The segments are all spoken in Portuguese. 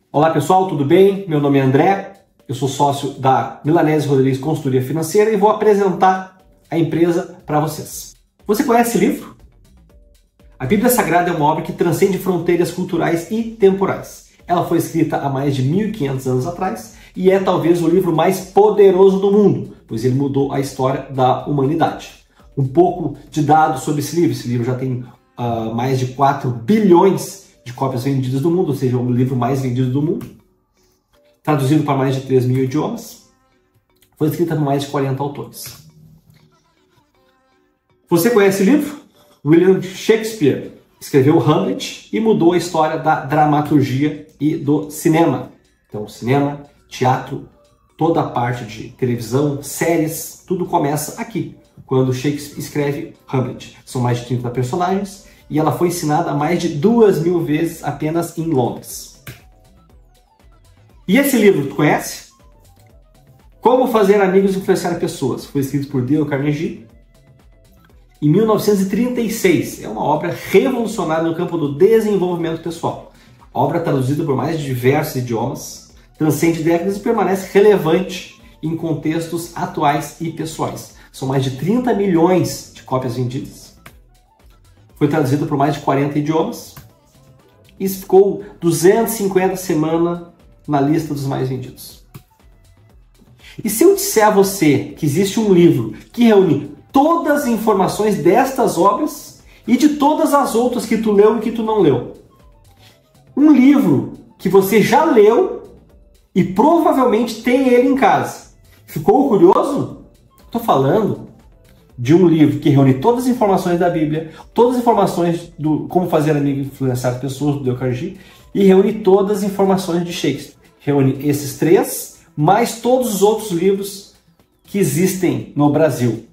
Olá pessoal, tudo bem? Meu nome é André, eu sou sócio da Milanese Rodrigues Consultoria Financeira e vou apresentar a empresa para vocês. Você conhece esse livro? A Bíblia Sagrada é uma obra que transcende fronteiras culturais e temporais. Ela foi escrita há mais de 1500 anos atrás e é talvez o livro mais poderoso do mundo, pois ele mudou a história da humanidade. Um pouco de dados sobre esse livro já tem mais de 4 bilhões de cópias vendidas do mundo, ou seja, o livro mais vendido do mundo, traduzido para mais de 3.000 idiomas, foi escrita por mais de 40 autores. Você conhece o livro? William Shakespeare escreveu Hamlet e mudou a história da dramaturgia e do cinema. Então, cinema, teatro, toda a parte de televisão, séries, tudo começa aqui, quando Shakespeare escreve Hamlet. São mais de 30 personagens, e ela foi ensinada mais de 2.000 vezes apenas em Londres. E esse livro, tu conhece? Como Fazer Amigos e Influenciar Pessoas. Foi escrito por Dale Carnegie em 1936. É uma obra revolucionária no campo do desenvolvimento pessoal. A obra traduzida por mais de diversos idiomas, transcende décadas e permanece relevante em contextos atuais e pessoais. São mais de 30 milhões de cópias vendidas. Foi traduzido por mais de 40 idiomas e ficou 250 semanas na lista dos mais vendidos. E se eu disser a você que existe um livro que reúne todas as informações destas obras e de todas as outras que tu leu e que tu não leu? Um livro que você já leu e provavelmente tem ele em casa. Ficou curioso? Estou falando de um livro que reúne todas as informações da Bíblia, todas as informações do Como Fazer Amigo e Influenciar Pessoas, do Dale Carnegie, e reúne todas as informações de Shakespeare. Reúne esses 3, mais todos os outros livros que existem no Brasil.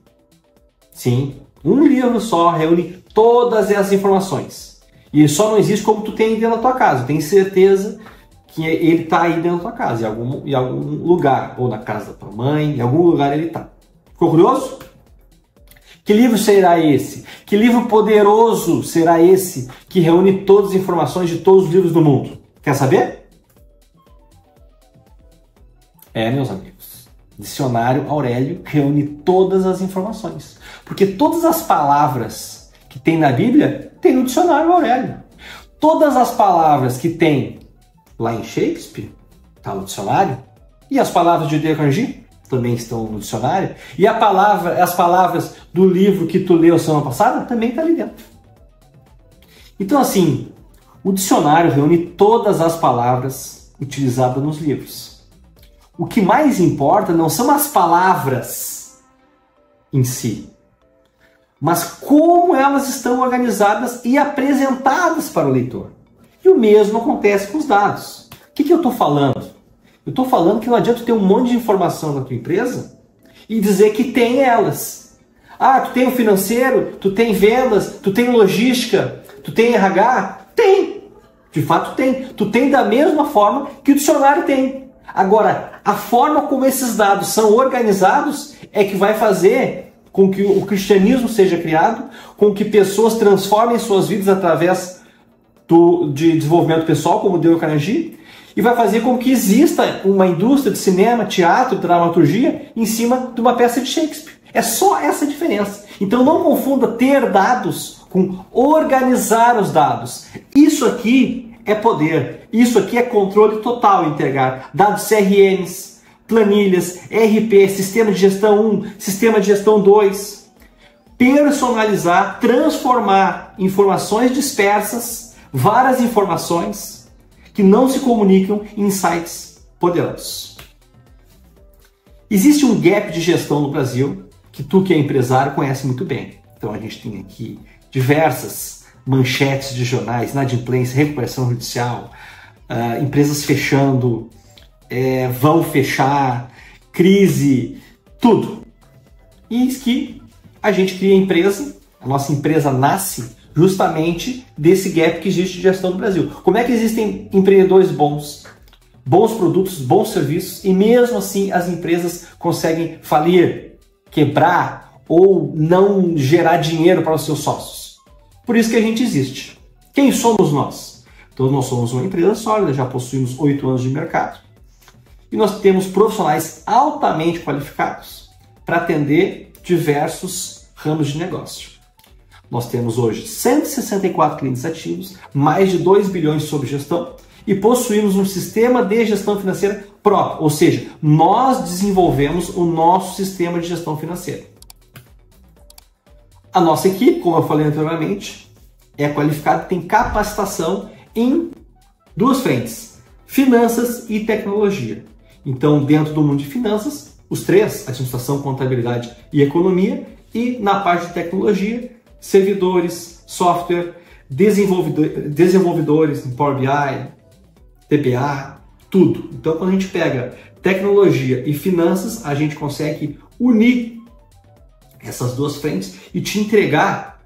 Sim, um livro só reúne todas as informações. E só não existe como tu tem dentro da tua casa. Eu tenho certeza que ele está aí dentro da tua casa, em algum lugar, ou na casa da tua mãe, em algum lugar ele está. Ficou curioso? Que livro será esse? Que livro poderoso será esse que reúne todas as informações de todos os livros do mundo? Quer saber? Meus amigos, Dicionário Aurélio reúne todas as informações. Porque todas as palavras que tem na Bíblia, tem no Dicionário Aurélio. Todas as palavras que tem lá em Shakespeare, está no dicionário. E as palavras de Dale Carnegie também estão no dicionário. E as palavras do livro que tu leu semana passada também está ali dentro. Então, assim, o dicionário reúne todas as palavras utilizadas nos livros. O que mais importa não são as palavras em si, mas como elas estão organizadas e apresentadas para o leitor. E o mesmo acontece com os dados. O que eu estou falando? Eu estou falando que não adianta ter um monte de informação na tua empresa e dizer que tem elas. Ah, tu tem o financeiro, tu tem vendas, tu tem logística, tu tem RH? Tem! De fato tem. Tu tem da mesma forma que o dicionário tem. Agora, a forma como esses dados são organizados é que vai fazer com que o cristianismo seja criado, com que pessoas transformem suas vidas através de desenvolvimento pessoal, como Dale Carnegie, e vai fazer com que exista uma indústria de cinema, teatro, dramaturgia em cima de uma peça de Shakespeare. É só essa diferença. Então não confunda ter dados com organizar os dados. Isso aqui é poder. Isso aqui é controle total integrar. Dados CRMs, planilhas, RP, sistema de gestão 1, sistema de gestão 2. Personalizar, transformar informações dispersas, várias informações que não se comunicam em insights poderosos. Existe um gap de gestão no Brasil que tu que é empresário conhece muito bem. Então a gente tem aqui diversas manchetes de jornais, inadimplência, recuperação judicial, empresas fechando, vão fechar, crise, tudo. E que a gente cria a empresa, a nossa empresa nasce justamente desse gap que existe de gestão no Brasil. Como é que existem empreendedores bons, bons produtos, bons serviços, e mesmo assim as empresas conseguem falir, quebrar ou não gerar dinheiro para os seus sócios. Por isso que a gente existe. Quem somos nós? Então nós somos uma empresa sólida, já possuímos 8 anos de mercado e nós temos profissionais altamente qualificados para atender diversos ramos de negócio. Nós temos hoje 164 clientes ativos, mais de 2 bilhões sob gestão e possuímos um sistema de gestão financeira próprio, ou seja, nós desenvolvemos o nosso sistema de gestão financeira. A nossa equipe, como eu falei anteriormente, é qualificada e tem capacitação em 2 frentes, finanças e tecnologia. Então, dentro do mundo de finanças, os 3, administração, contabilidade e economia, e na parte de tecnologia, servidores, software, desenvolvedores em Power BI, TPA, tudo. Então, quando a gente pega tecnologia e finanças, a gente consegue unir essas 2 frentes e te entregar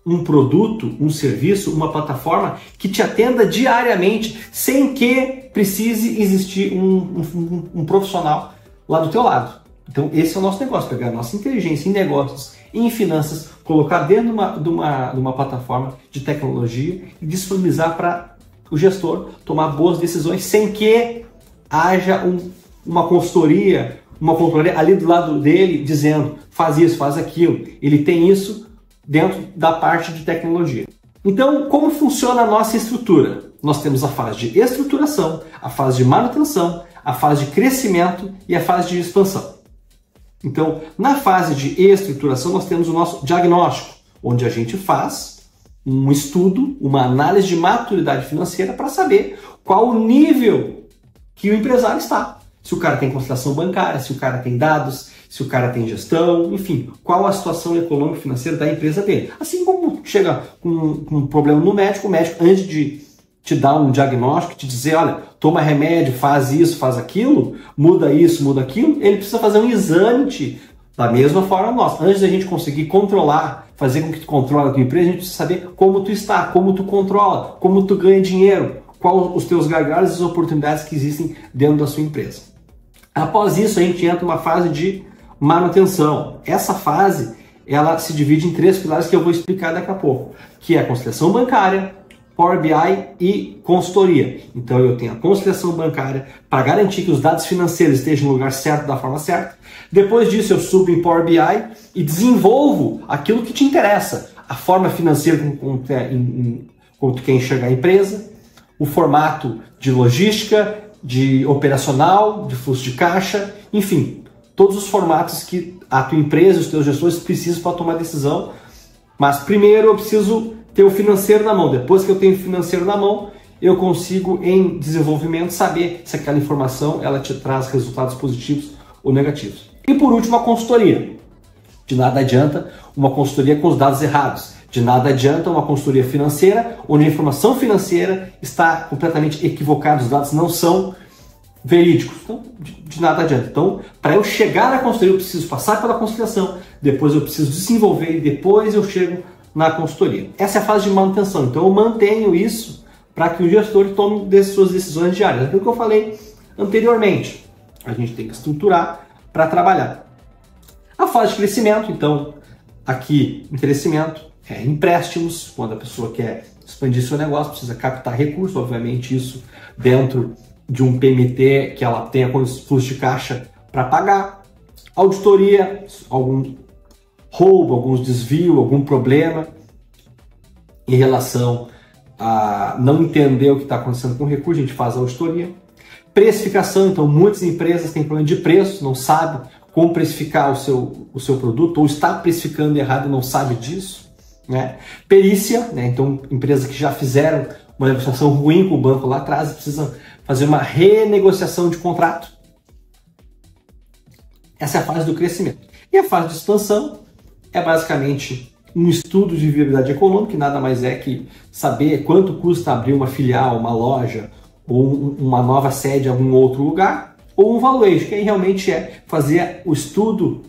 um produto, um serviço, uma plataforma que te atenda diariamente, sem que precise existir um profissional lá do teu lado. Então, esse é o nosso negócio, pegar a nossa inteligência em negócios, em finanças, colocar dentro de uma plataforma de tecnologia e disponibilizar para o gestor tomar boas decisões sem que haja uma consultoria ali do lado dele dizendo faz isso, faz aquilo. Ele tem isso dentro da parte de tecnologia. Então, como funciona a nossa estrutura? Nós temos a fase de estruturação, a fase de manutenção, a fase de crescimento e a fase de expansão. Então, na fase de estruturação, nós temos o nosso diagnóstico, onde a gente faz um estudo, uma análise de maturidade financeira para saber qual o nível que o empresário está. Se o cara tem conciliação bancária, se o cara tem dados, se o cara tem gestão, enfim, qual a situação econômica e financeira da empresa dele. Assim como chega com um problema no médico, o médico, antes de te dar um diagnóstico, te dizer, olha, toma remédio, faz isso, faz aquilo, muda isso, muda aquilo, ele precisa fazer um exame da mesma forma nós. Antes da gente conseguir controlar, fazer com que tu controle a tua empresa, a gente precisa saber como tu está, como tu controla, como tu ganha dinheiro, quais os teus gargalos e as oportunidades que existem dentro da sua empresa. Após isso, a gente entra numa fase de manutenção. Essa fase, ela se divide em 3 pilares que eu vou explicar daqui a pouco, que é a conciliação bancária, Power BI e consultoria. Então eu tenho a conciliação bancária para garantir que os dados financeiros estejam no lugar certo, da forma certa. Depois disso eu subo em Power BI e desenvolvo aquilo que te interessa. A forma financeira como tu quer enxergar a empresa, o formato de logística, de operacional, de fluxo de caixa, enfim, todos os formatos que a tua empresa, os teus gestores precisam para tomar decisão. Mas primeiro eu preciso ter o financeiro na mão. Depois que eu tenho o financeiro na mão, eu consigo, em desenvolvimento, saber se aquela informação ela te traz resultados positivos ou negativos. E por último, a consultoria. De nada adianta uma consultoria com os dados errados. De nada adianta uma consultoria financeira onde a informação financeira está completamente equivocada, os dados não são verídicos. Então, de nada adianta. Então, para eu chegar na consultoria, eu preciso passar pela conciliação, depois eu preciso desenvolver e depois eu chego na consultoria. Essa é a fase de manutenção. Então, eu mantenho isso para que o gestor tome suas decisões diárias. Aquilo que eu falei anteriormente. A gente tem que estruturar para trabalhar. A fase de crescimento, então, aqui em crescimento, é empréstimos, quando a pessoa quer expandir seu negócio, precisa captar recursos, obviamente isso dentro de um PMT que ela tenha fluxo de caixa para pagar. Auditoria, algum roubo, alguns desvios, algum problema em relação a não entender o que está acontecendo com o recurso, a gente faz a auditoria. Precificação, então muitas empresas têm problema de preço, não sabem como precificar o seu produto, ou está precificando errado e não sabe disso. Né? Perícia, né? Então empresas que já fizeram uma negociação ruim com o banco lá atrás e precisam fazer uma renegociação de contrato. Essa é a fase do crescimento. E a fase de expansão é basicamente um estudo de viabilidade econômica, que nada mais é que saber quanto custa abrir uma filial, uma loja ou uma nova sede em algum outro lugar, ou um valuation, que aí realmente é fazer o estudo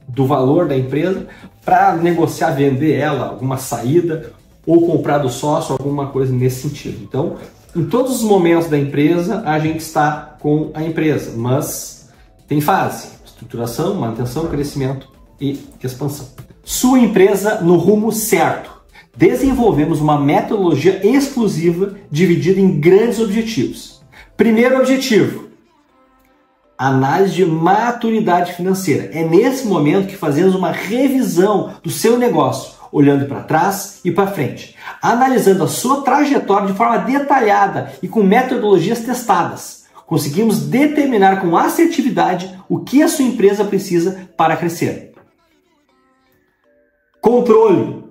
do valor da empresa para negociar, vender ela, alguma saída, ou comprar do sócio, alguma coisa nesse sentido. Então, em todos os momentos da empresa, a gente está com a empresa, mas tem fase. Estruturação, manutenção, crescimento e expansão. Sua empresa no rumo certo. Desenvolvemos uma metodologia exclusiva dividida em grandes objetivos. Primeiro objetivo, análise de maturidade financeira. É nesse momento que fazemos uma revisão do seu negócio, olhando para trás e para frente, analisando a sua trajetória de forma detalhada e com metodologias testadas. Conseguimos determinar com assertividade o que a sua empresa precisa para crescer. Controle.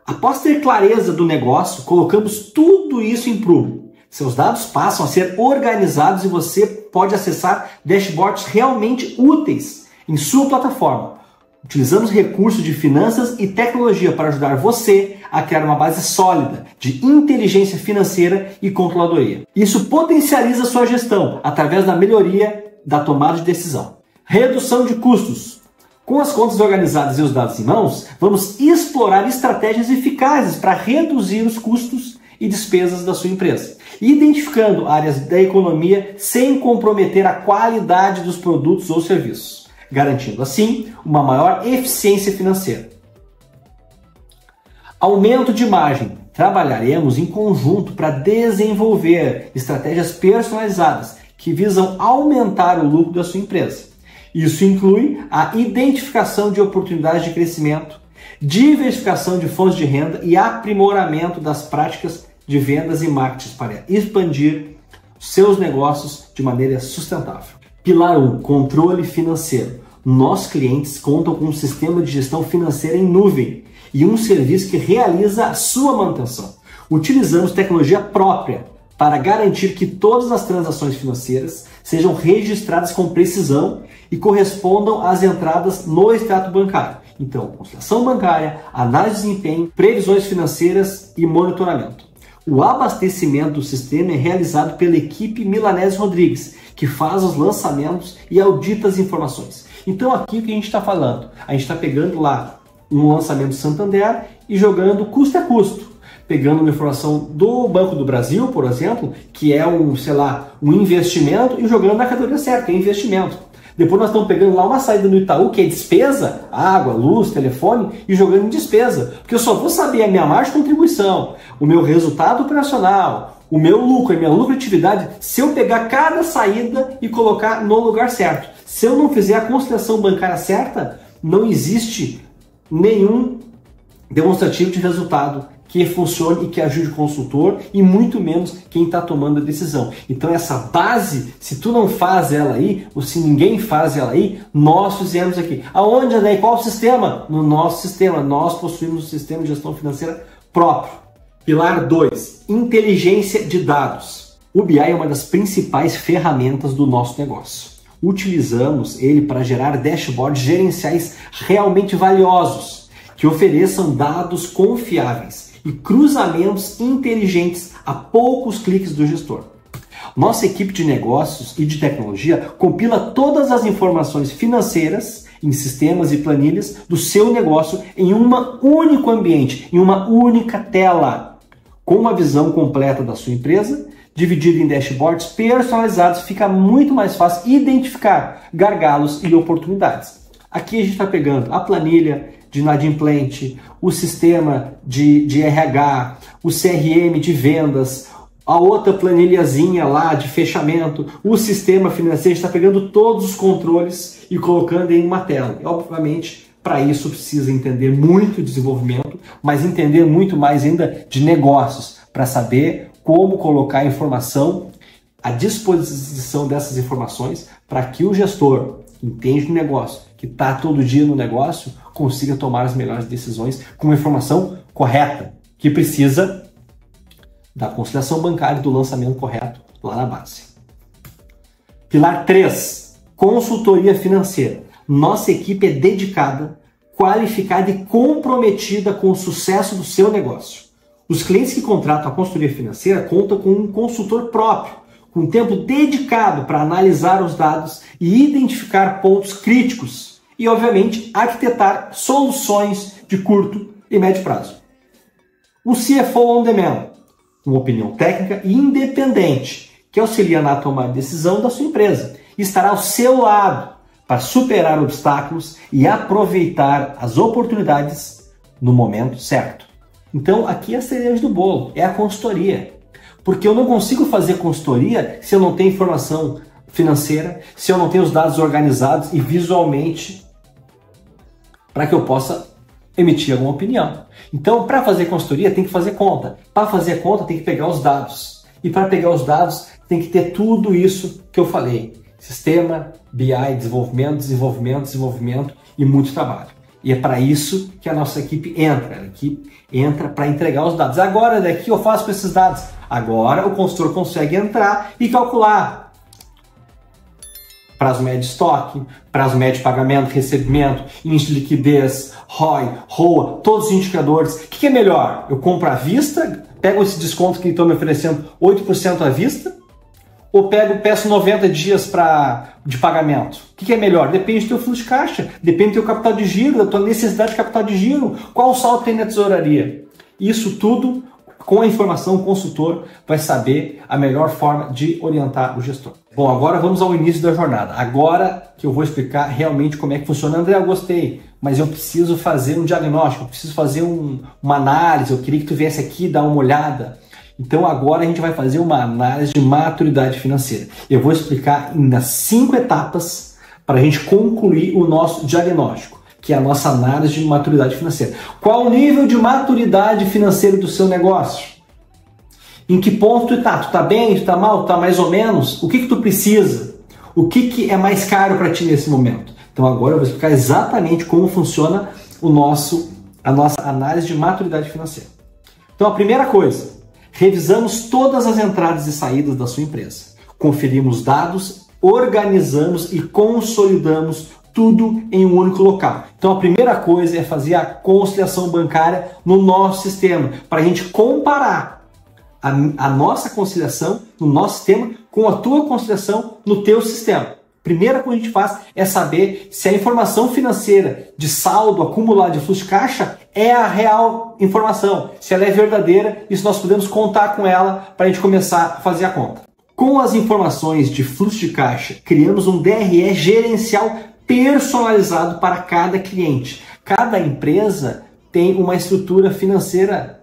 Após ter clareza do negócio, colocamos tudo isso em prumo. Seus dados passam a ser organizados e você pode acessar dashboards realmente úteis em sua plataforma. Utilizamos recursos de finanças e tecnologia para ajudar você a criar uma base sólida de inteligência financeira e controladoria. Isso potencializa sua gestão através da melhoria da tomada de decisão. Redução de custos. Com as contas organizadas e os dados em mãos, vamos explorar estratégias eficazes para reduzir os custos e despesas da sua empresa, identificando áreas da economia sem comprometer a qualidade dos produtos ou serviços, garantindo assim uma maior eficiência financeira. Aumento de margem. Trabalharemos em conjunto para desenvolver estratégias personalizadas que visam aumentar o lucro da sua empresa. Isso inclui a identificação de oportunidades de crescimento, diversificação de fontes de renda e aprimoramento das práticas de vendas e marketing para expandir seus negócios de maneira sustentável. Pilar 1. Controle financeiro. Nossos clientes contam com um sistema de gestão financeira em nuvem e um serviço que realiza a sua manutenção. Utilizamos tecnologia própria para garantir que todas as transações financeiras sejam registradas com precisão e correspondam às entradas no extrato bancário. Então, conciliação bancária, análise de desempenho, previsões financeiras e monitoramento. O abastecimento do sistema é realizado pela equipe Milanese Rodrigues, que faz os lançamentos e audita as informações. Então, aqui o que a gente está falando? A gente está pegando lá um lançamento Santander e jogando custo a custo. Pegando uma informação do Banco do Brasil, por exemplo, que é um investimento, e jogando na categoria certa, que é investimento. Depois nós estamos pegando lá uma saída no Itaú, que é despesa, água, luz, telefone, e jogando em despesa. Porque eu só vou saber a minha margem de contribuição, o meu resultado operacional, o meu lucro, a minha lucratividade, se eu pegar cada saída e colocar no lugar certo. Se eu não fizer a conciliação bancária certa, não existe nenhum demonstrativo de resultado que funcione e que ajude o consultor e muito menos quem está tomando a decisão. Então essa base, se tu não faz ela aí, ou se ninguém faz ela aí, nós fizemos aqui. Aonde, André? Qual o sistema? No nosso sistema. Nós possuímos um sistema de gestão financeira próprio. Pilar 2. Inteligência de dados. O BI é uma das principais ferramentas do nosso negócio. Utilizamos ele para gerar dashboards gerenciais realmente valiosos, que ofereçam dados confiáveis e cruzamentos inteligentes a poucos cliques do gestor. Nossa equipe de negócios e de tecnologia compila todas as informações financeiras em sistemas e planilhas do seu negócio em um único ambiente, em uma única tela, com uma visão completa da sua empresa, dividida em dashboards personalizados. Fica muito mais fácil identificar gargalos e oportunidades. Aqui a gente está pegando a planilha de inadimplente, o sistema de RH, o CRM de vendas, a outra planilhazinha lá de fechamento, o sistema financeiro. A gente está pegando todos os controles e colocando em uma tela. E, obviamente, para isso precisa entender muito de desenvolvimento, mas entender muito mais ainda de negócios, para saber como colocar a informação à disposição dessas informações para que o gestor que entende do negócio, que está todo dia no negócio, consiga tomar as melhores decisões com a informação correta, que precisa da conciliação bancária e do lançamento correto lá na base. Pilar 3. Consultoria financeira. Nossa equipe é dedicada, qualificada e comprometida com o sucesso do seu negócio. Os clientes que contratam a consultoria financeira contam com um consultor próprio, com tempo dedicado para analisar os dados e identificar pontos críticos e, obviamente, arquitetar soluções de curto e médio prazo. O CFO on demand, uma opinião técnica e independente que auxilia na tomada de decisão da sua empresa e estará ao seu lado para superar obstáculos e aproveitar as oportunidades no momento certo. Então, aqui é a cereja do bolo, é a consultoria. Porque eu não consigo fazer consultoria se eu não tenho informação financeira, se eu não tenho os dados organizados e visualmente para que eu possa emitir alguma opinião. Então, para fazer consultoria, tem que fazer conta. Para fazer conta, tem que pegar os dados. E para pegar os dados, tem que ter tudo isso que eu falei. Sistema, BI, desenvolvimento e muito trabalho. E é para isso que a nossa equipe entra. A equipe entra para entregar os dados. Agora, daqui eu faço com esses dados. Agora o consultor consegue entrar e calcular prazo médio de estoque, prazo médio de pagamento, recebimento, índice de liquidez, ROI, ROA, todos os indicadores. O que é melhor? Eu compro à vista, pego esse desconto que estão me oferecendo 8% à vista, ou peço 90 dias de pagamento? O que é melhor? Depende do teu fluxo de caixa, depende do teu capital de giro, da tua necessidade de capital de giro, qual saldo tem na tesouraria. Isso tudo, com a informação, o consultor vai saber a melhor forma de orientar o gestor. Bom, agora vamos ao início da jornada. Agora que eu vou explicar realmente como é que funciona. André, eu gostei, mas eu preciso fazer um diagnóstico, eu preciso fazer uma análise, eu queria que tu viesse aqui dar uma olhada. Então agora a gente vai fazer uma análise de maturidade financeira. Eu vou explicar nas 5 etapas para a gente concluir o nosso diagnóstico, que é a nossa análise de maturidade financeira. Qual o nível de maturidade financeira do seu negócio? Em que ponto tu está? Tu está bem? Tu está mal? Tu está mais ou menos? O que tu precisa? O que é mais caro para ti nesse momento? Então agora eu vou explicar exatamente como funciona a nossa análise de maturidade financeira. Então a primeira coisa, revisamos todas as entradas e saídas da sua empresa. Conferimos dados, organizamos e consolidamos tudo em um único local. Então a primeira coisa é fazer a conciliação bancária no nosso sistema, para a gente comparar a nossa conciliação no nosso sistema com a tua conciliação no teu sistema. Primeira coisa que a gente faz é saber se a informação financeira de saldo acumulado de fluxo de caixa é a real informação, se ela é verdadeira e se nós podemos contar com ela para a gente começar a fazer a conta. Com as informações de fluxo de caixa, criamos um DRE gerencial personalizado para cada cliente. Cada empresa tem uma estrutura financeira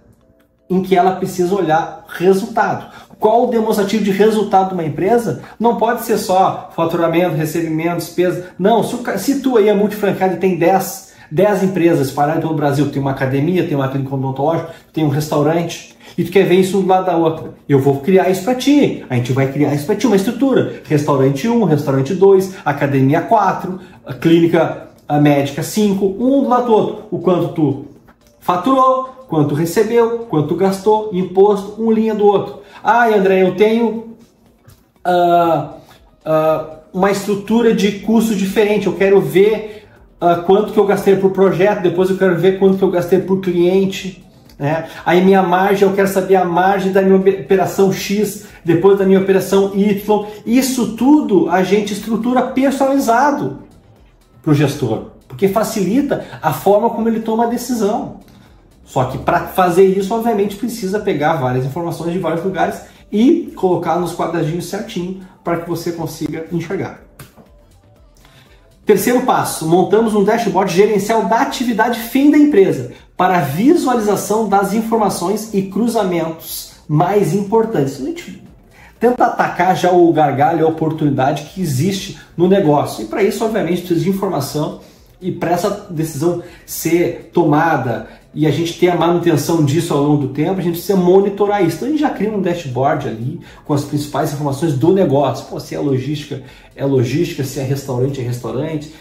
em que ela precisa olhar resultado. Qual o demonstrativo de resultado de uma empresa? Não pode ser só faturamento, recebimento, despesa. Não, se tu aí é multifrancário e tem 10 empresas espalhadas pelo Brasil, tem uma academia, tem uma clínica odontológica, tem um restaurante, e tu quer ver isso um do lado da outra. Eu vou criar isso para ti. A gente vai criar isso para ti, uma estrutura. Restaurante 1, restaurante 2, academia 4, a clínica médica 5, um do lado do outro. O quanto tu faturou, quanto recebeu, quanto gastou, imposto, um linha do outro. Ah, André, eu tenho uma estrutura de custo diferente, eu quero ver quanto que eu gastei por projeto, depois eu quero ver quanto que eu gastei por cliente. Né? Aí minha margem, eu quero saber a margem da minha operação X, depois da minha operação Y. Isso tudo a gente estrutura personalizado para o gestor, porque facilita a forma como ele toma a decisão. Só que para fazer isso, obviamente, precisa pegar várias informações de vários lugares e colocar nos quadradinhos certinho para que você consiga enxergar. Terceiro passo, montamos um dashboard gerencial da atividade fim da empresa para visualização das informações e cruzamentos mais importantes. A gente tenta atacar já o gargalo e a oportunidade que existe no negócio. E para isso, obviamente, precisa de informação e para essa decisão ser tomada e a gente ter a manutenção disso ao longo do tempo, a gente precisa monitorar isso. Então a gente já cria um dashboard ali com as principais informações do negócio. Pô, se é logística, se é restaurante,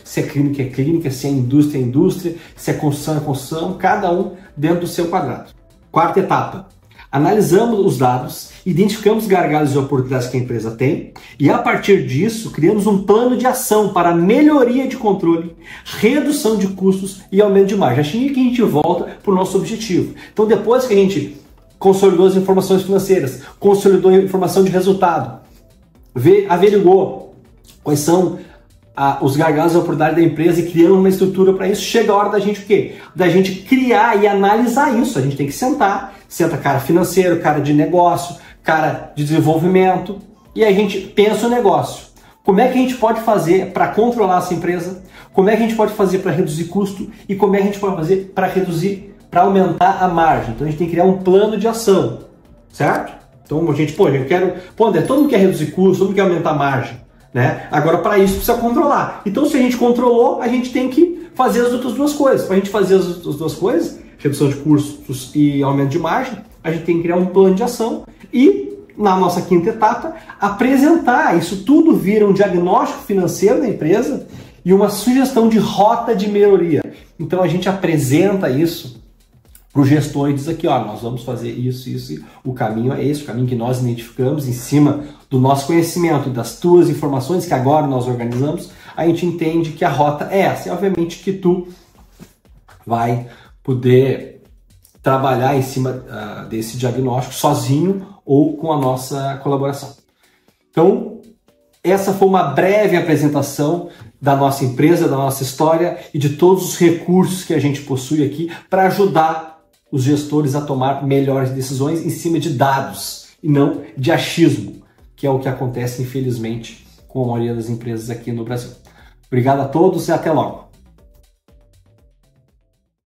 se é clínica, se é indústria, se é construção, cada um dentro do seu quadrado. Quarta etapa. Analisamos os dados, identificamos gargalos e oportunidades que a empresa tem e, a partir disso, criamos um plano de ação para melhoria de controle, redução de custos e aumento de margem. Assim que a gente volta para o nosso objetivo. Então, depois que a gente consolidou as informações financeiras, consolidou a informação de resultado, averigou quais são os gargalos e oportunidades da empresa e criando uma estrutura para isso, chega a hora da gente o quê? Da gente criar e analisar isso. A gente tem que senta cara financeiro, cara de negócio, cara de desenvolvimento, e a gente pensa o negócio. como é que a gente pode fazer para controlar essa empresa, como é que a gente pode fazer para reduzir custo e como é que a gente pode fazer para aumentar a margem. Então a gente tem que criar um plano de ação, certo? Então a gente, André, todo mundo quer reduzir custo, todo mundo quer aumentar a margem, né? Agora para isso precisa controlar. Então se a gente controlou, a gente tem que fazer as outras duas coisas. Para a gente fazer as outras duas coisas, redução de custos e aumento de margem, a gente tem que criar um plano de ação e, na nossa quinta etapa, apresentar. Isso tudo vira um diagnóstico financeiro da empresa e uma sugestão de rota de melhoria. Então a gente apresenta isso para o gestor e diz aqui, ó, nós vamos fazer isso, e o caminho é esse, o caminho que nós identificamos em cima do nosso conhecimento, das tuas informações que agora nós organizamos, a gente entende que a rota é essa. E obviamente que tu vai poder trabalhar em cima desse diagnóstico sozinho ou com a nossa colaboração. Então, essa foi uma breve apresentação da nossa empresa, da nossa história e de todos os recursos que a gente possui aqui para ajudar os gestores a tomar melhores decisões em cima de dados e não de achismo, que é o que acontece, infelizmente, com a maioria das empresas aqui no Brasil. Obrigado a todos e até logo!